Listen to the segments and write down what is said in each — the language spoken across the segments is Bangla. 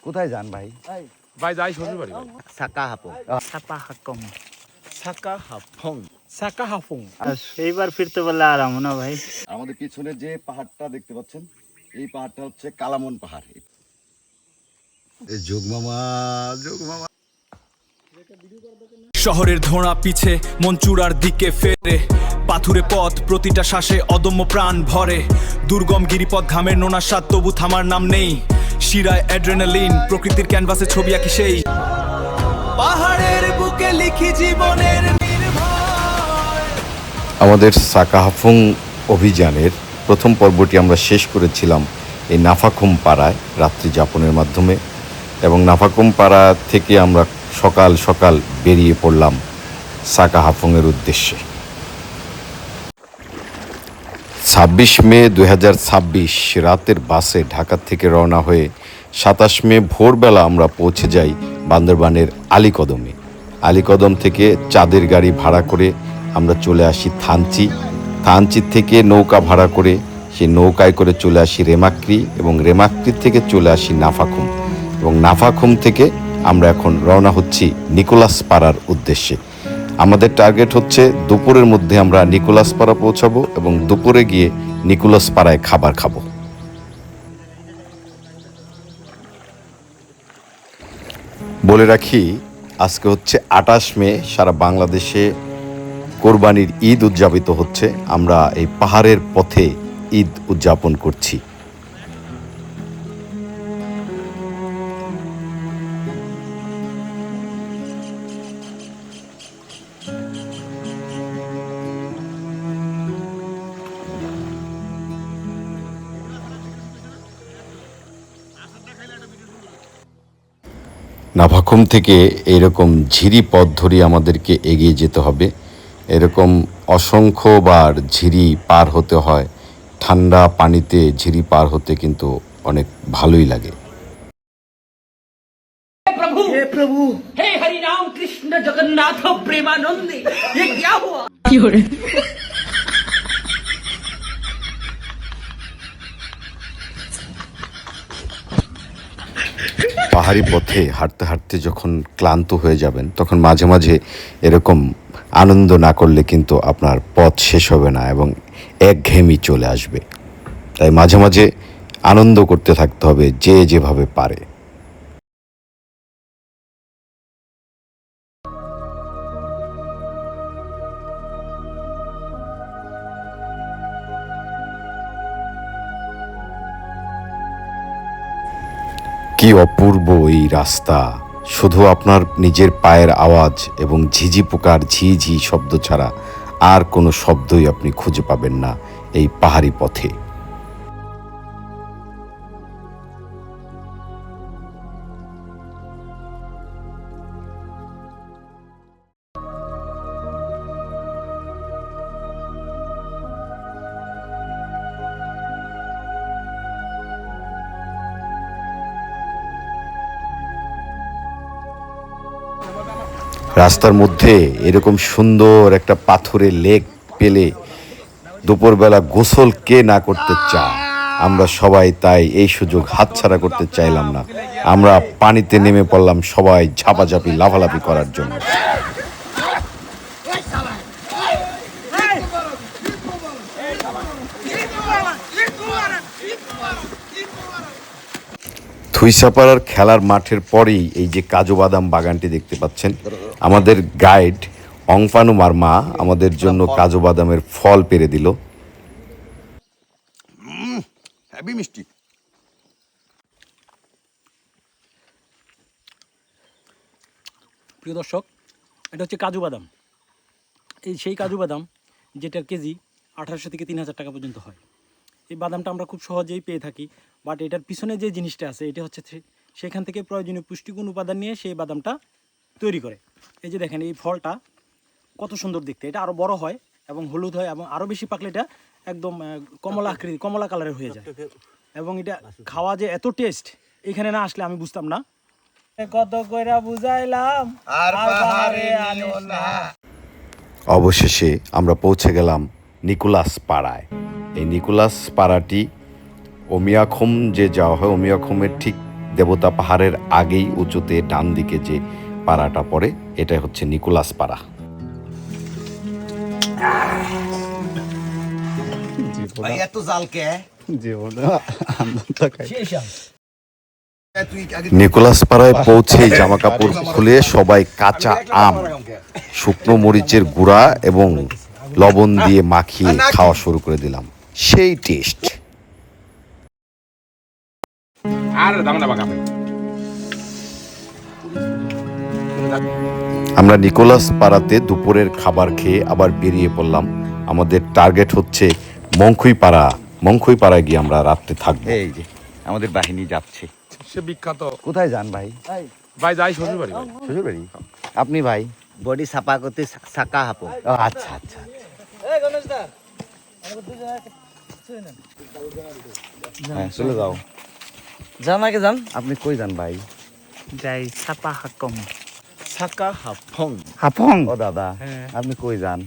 কোথায় যান ভাই? ভাই যাই শ্বশুর বাড়ি ভাই। সাকাহাফং এইবার ফিরতে পারলে আরাম না ভাই। আমাদের পিছনে যে পাহাড়টা দেখতে পাচ্ছেন, এই পাহাড়টা হচ্ছে কালামন পাহাড়। যোগমামা শহরের ধোঁয়া পিছে মন চূড়ার দিকে ফেরে, পাথুরে পথ প্রতিটা শ্বাসে অদম্য প্রাণ ভরে, দুর্গম গিরিপথ ঘামের নোনা স্বাদ তবু থামার নাম নেই, শিরায় অ্যাড্রেনালিন প্রকৃতির ক্যানভাসে ছবি আঁকি সেই পাহাড়ের বুকে লিখি জীবনের নির্ভয়। আমাদের সাকাহাফুং অভিযানের প্রথম পর্বটি আমরা শেষ করেছিলাম এই নাফাখুম পাড়ায় রাত্রি যাপনের মাধ্যমে, এবং নাফাখুম পাড়া থেকে আমরা সকাল সকাল বেরিয়ে পড়লাম সাকাহাফুংয়ের উদ্দেশ্যে। 26 মে 2026 রাতের বাসে ঢাকা থেকে রওনা হয়ে 27 মে ভোরবেলা আমরা পৌঁছে যাই বান্দরবানের আলীকদমে। আলীকদম থেকে চাঁদের গাড়ি ভাড়া করে আমরা চলে আসি থানচি থেকে নৌকা ভাড়া করে সেই নৌকায় করে চলে আসি রেমাক্রি, এবং রেমাক্রি থেকে চলে আসি নাফাখুম, এবং নাফাখুম থেকে আমরা এখন রওনা হচ্ছি নিকোলাস পাড়ার উদ্দেশ্যে। আমাদের টার্গেট হচ্ছে দুপুরের মধ্যে আমরা নিকোলাস পাড়া পৌঁছাবো এবং দুপুরে গিয়ে নিকোলাস পাড়ায় খাবার খাবো। বলে রাখি, আজকে হচ্ছে 28 মে, সারা বাংলাদেশে কোরবানির ঈদ উদযাপিত হচ্ছে। আমরা এই পাহাড়ের পথে ঈদ উদযাপন করছি। নাফাখুম থেকে এরকম ঝিরি পথ ধরে আমাদেরকে এগিয়ে যেতে হবে। এরকম অসংখ্যবার ঝিরি পার হতে হয়। ঠান্ডা পানিতে ঝিরি পার হতে কিন্তু অনেক ভালোই লাগে। हे प्रभु हे हरि राम कृष्ण जगन्नाथ प्रेमानंद ये क्या हुआ? পাহাড়ি পথে হাঁটতে হাঁটতে যখন ক্লান্ত হয়ে যাবেন, তখন মাঝে মাঝে এরকম আনন্দ না করলে কিন্তু আপনার পথ শেষ হবে না এবং একঘেয়েমি চলে আসবে। তাই মাঝে মাঝে আনন্দ করতে থাকতে হবে যে যেভাবে পারে। কি অপূর্ব এই রাস্তা! শুধু আপনার নিজের পায়ের আওয়াজ এবং ঝিঝি পোকার ঝি শব্দ ছাড়া আর কোনো শব্দই আপনি খুঁজে পাবেন না এই পাহাড়ি পথে। রাস্তার মধ্যে এরকম সুন্দর একটা পাথরের লেক পেলে দুপুরবেলা গোসল কে না করতে চায়? আমরা সবাই তাই এই সুযোগ হাতছাড়া করতে চাইলাম না। আমরা পানিতে নেমে পড়লাম সবাই ঝাপাঝাপি লাফালাফি করার জন্য। থুইসাপাড়ার খেলার মাঠের পরেই এই যে কাজু বাদাম বাগানটি দেখতে পাচ্ছেন, আমাদের গাইড অংফানু মার্মা আমাদের জন্য কাজু বাদামের ফল পেরে দিল। হেভি মিষ্টি। প্রিয় দর্শক, এটা হচ্ছে কাজু বাদাম। এই সেই কাজু বাদাম যেটার কেজি 1800 থেকে 3000 টাকা পর্যন্ত হয়। এই বাদামটা আমরা খুব সহজেই পেয়ে থাকি, বাট এটার পিছনে যে জিনিসটা আছে এটা হচ্ছে সেখান থেকে প্রয়োজনীয় পুষ্টিগুণ উপাদান নিয়ে সেই বাদামটা তৈরি করে। এই যে দেখেন, এই ফলটা কত সুন্দর দেখতে। এটা আরও বড় হয় এবং হলুদ হয়, এবং আরও বেশি পাকলে এটা একদম কমলা কালারের হয়ে যায়। এবং এটা খাওয়া যে এত টেস্ট, এখানে না আসলে আমি বুঝতাম না। কত কইরা বুঝাইলাম আর পাহাড়ে আনিস না। অবশেষে আমরা পৌঁছে গেলাম নিকোলাস পাড়ায়। এই নিকোলাস পাড়াটি ওমিয়াখুম যে যাওয়া হয়, ওমিয়াখুমের ঠিক দেবতা পাহাড়ের আগেই উঁচুতে ডান দিকে যে পাড়াটা পড়ে এটাই হচ্ছে নিকোলাস পাড়া। ভাই এত জাল কে? নিকোলাস পাড়ায় পৌঁছে জামা কাপড় খুলে সবাই কাঁচা আম, শুকনো মরিচের গুঁড়া এবং লবণ দিয়ে মাখিয়ে খাওয়া শুরু করে দিলাম। সেই টেস্ট। আর দাম না বাগাবে আমরা নিকোলাস পাড়াতে দুপুরের খাবার খেয়ে আবার বেরিয়ে পড়লাম। আমাদের টার্গেট হচ্ছে মংখুই পাড়ায় গিয়ে আমরা রাত্রে থাকবো। এই যে আমাদের বাহিনী যাচ্ছে। সে বিখ্যাত। কোথায় যান ভাই? ভাই যাই শ্বশুর বাড়ি ভাই। শ্বশুর বাড়ি? আপনি ভাই? বডি সাফা করতে সাকা হাপো। ও আচ্ছা আচ্ছা। হ্যাঁ চলে যাও। যান আগে যান। আপনি কই যান ভাই? যাই সাপা হাকম। সাকা হাফং। হাফং। ও দাদা আপনি কই যান?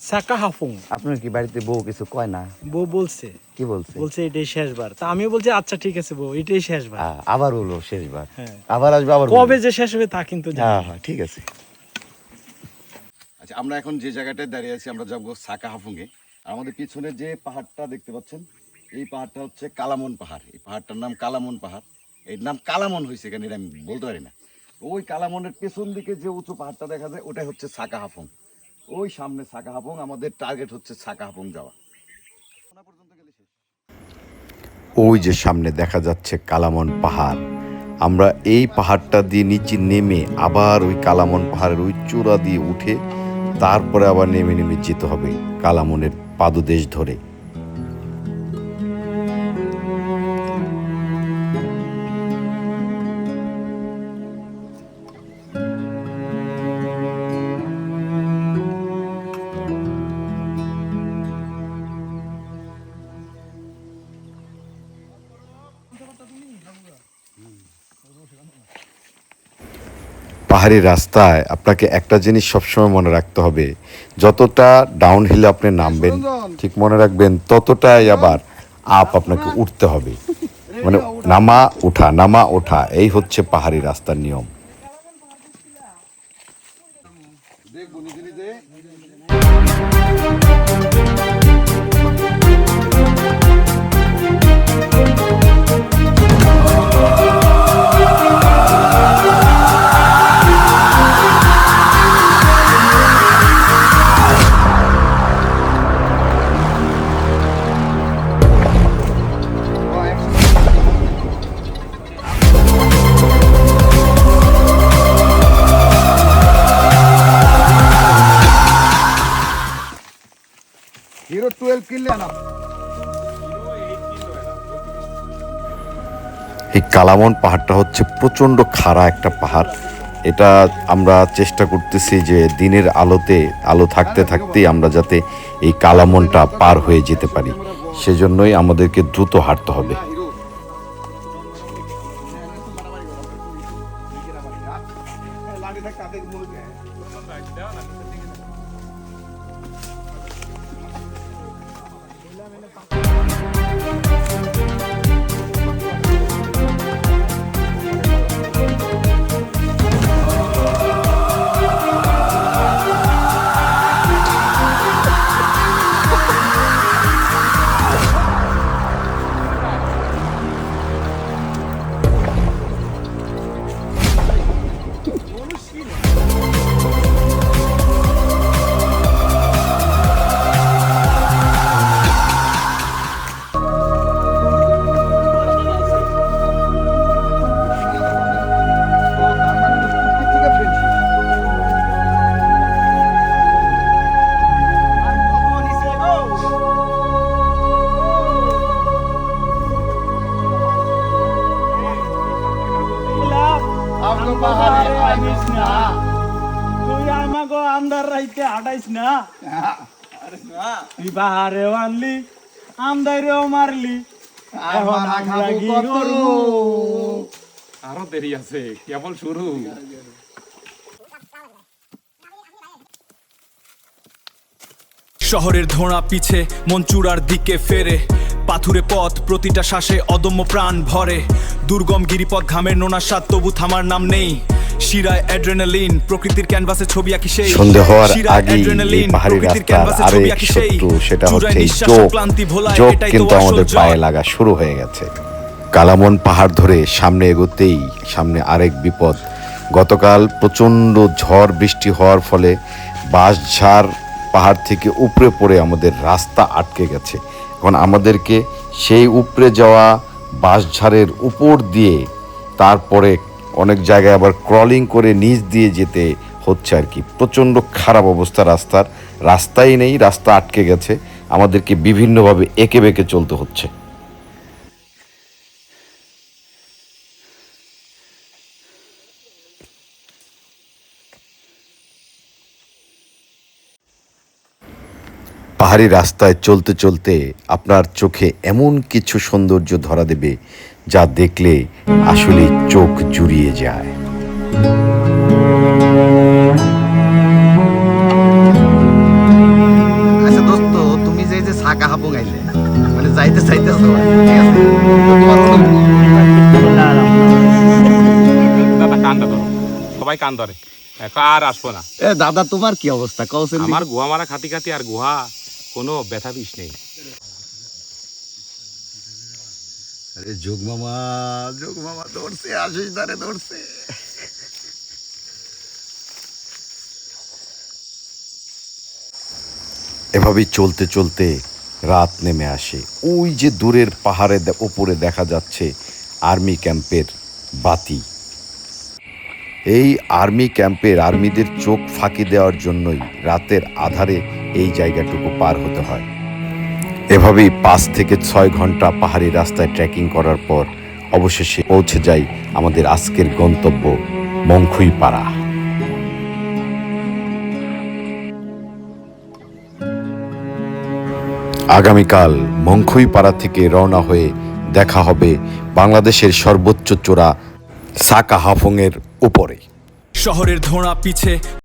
সাকা হাফুং। আপনার কি বাড়িতে বউ কিছু কয় না? বউ বলছে কি বলছে? এটাই শেষবার। তা আমিও বলছি আচ্ছা ঠিক আছে বউ, এটাই শেষবার। আবার হলো শেষবার। হ্যাঁ। আবার আসবে আবার কবে যে শেষ হবে তা কিন্তু জানি না। হ্যাঁ ঠিক আছে। আচ্ছা আমরা এখন যে জায়গাটায় দাঁড়িয়ে আছি আমরা যাবো সাকা হাফুংয়ে। আমাদের পিছনে যে পাহাড়টা দেখতে পাচ্ছেন এই পাহাড়টা হচ্ছে কালামন পাহাড়। এই পাহাড়টার নাম কালামন পাহাড়। এর নাম কালামন হয়েছে কেন এটা আমি বলতে পারি না। ওই কালামনের পেছন দিকে যে উঁচু পাহাড়টা দেখা যায় ওটাই হচ্ছে সাকা হাফুং। ওই সামনে সাকা হাফুং, আমাদের টার্গেট হচ্ছে সাকা হাফুং যাওয়া। ওই যে সামনে দেখা যাচ্ছে কালামন পাহাড়। আমরা এই পাহাড়টা দিয়ে নিচে নেমে আবার ওই কালামন পাহাড়ের ওই চূড়া দিয়ে উঠে তারপরে আবার নেমে যেতে হবে কালামনের পাদদেশ ধরে। পাহাড়ি রাস্তায় আপনাকে একটা জিনিস সবসময় মনে রাখতে হবে, যতটা ডাউন হিলে আপনি নামবেন ঠিক মনে রাখবেন ততটাই আবার আপ আপনাকে উঠতে হবে। মানে নামা ওঠা এই হচ্ছে পাহাড়ি রাস্তার নিয়ম। হিরো 12 কিনলে না। এই কালামন পাহাড়টা হচ্ছে প্রচণ্ড খাড়া একটা পাহাড়। এটা আমরা চেষ্টা করতেছি যে দিনের আলো থাকতে থাকতেই আমরা যাতে এই কালামনটা পার হয়ে যেতে পারি, সেজন্যই আমাদেরকে দ্রুত হাঁটতে হবে। তুই আমাকে আন্দার রাইতে হাঁটাইস না, তুই বাহারে আনলি আমদাইরেও মারলি, এখন আমরা কি করব? আরো দেরি আছে, কেবল শুরু। শহরের ধোঁয়া পিছে মন চূড়ার দিকে ফেরে, পাথুরে পথ প্রতিটা শ্বাসে অদম্য প্রাণ ভরে দুর্গম গিরিপথ ঘামের নোনা স্বাদ তবু থামার নাম নেই শিরায় অ্যাড্রেনালিন প্রকৃতির ক্যানভাসে ছবি আঁকি সেই সন্ধে হওয়ার শিরায় আগেই এই অ্যাড্রেনালিন পাহাড়ি প্রকৃতির রাস্তার ক্যানভাসে ছবি আরেক আঁকি সেই শত্রু সেটা চূড়ায় হচ্ছে নিঃশ্বাস জোক। ক্লান্তি ভোলায় জোক এটাই তো কিন্তু আসল আমাদের জয়। পায়ে লাগা শুরু হয়ে গেছে। কালামন পাহাড় ধরে সামনে এগোতেই সামনে আরেক বিপদ। গতকাল প্রচণ্ড ঝড় বৃষ্টি হওয়ার ফলে বাঁশঝাড় পাহাড় থেকে উপরে পড়ে আমাদের রাস্তা আটকে গেছে। এখন আমাদেরকে সেই উপরে যাওয়া বাঁশঝাড়ের উপর দিয়ে তারপরে অনেক জায়গায় আবার ক্রলিং করে নিচ দিয়ে যেতে হচ্ছে আর কি। প্রচণ্ড খারাপ অবস্থা রাস্তার, রাস্তাই নেই, রাস্তা আটকে গেছে, আমাদেরকে বিভিন্নভাবে এঁকে বেঁকে চলতে হচ্ছে। পাহাড়ি রাস্তায় চলতে চলতে আপনার চোখে এমন কিছু সৌন্দর্য ধরা দেবে যা দেখলে আসলে চোখ জুড়িয়ে যায়। আচ্ছা দোস্ত, তুমি যে সাকা হাপুং আইলে মানে যাইতে চাইতেছো, ঠিক আছে? দাদা কান্দা ধরো, সবাই কান ধরে, আর আসবো না। এ দাদা, তোমার কি অবস্থা কওছেন? আমার গুহা মারা খাতি খাতি আর গুহা কোনো ব্যথা বিষ নেই। আরে যোগ মামা ধরছে, আশিস দারে ধরছে। এভাবেই চলতে চলতে রাত নেমে আসে। ওই যে দূরের পাহাড়ে ওপরে দেখা যাচ্ছে আর্মি ক্যাম্পের বাতি। এই আর্মি ক্যাম্পের আর্মিদের চোখ ফাঁকি দেওয়ার জন্যই রাতের আধারে এই জায়গাটুকু পার হতে হয়। এভাবেই 5 থেকে 6 ঘন্টা পাহাড়ি রাস্তায় ট্রেকিং করার পর অবশেষে পৌঁছে যাই আমাদের আজকের গন্তব্য মংখুইপাড়া। আগামীকাল মংখুইপাড়া থেকে রওনা হয়ে দেখা হবে বাংলাদেশের সর্বোচ্চ চূড়া সাকা হাফুংয়ের উপরে। শহরের ধোঁয়া পিছে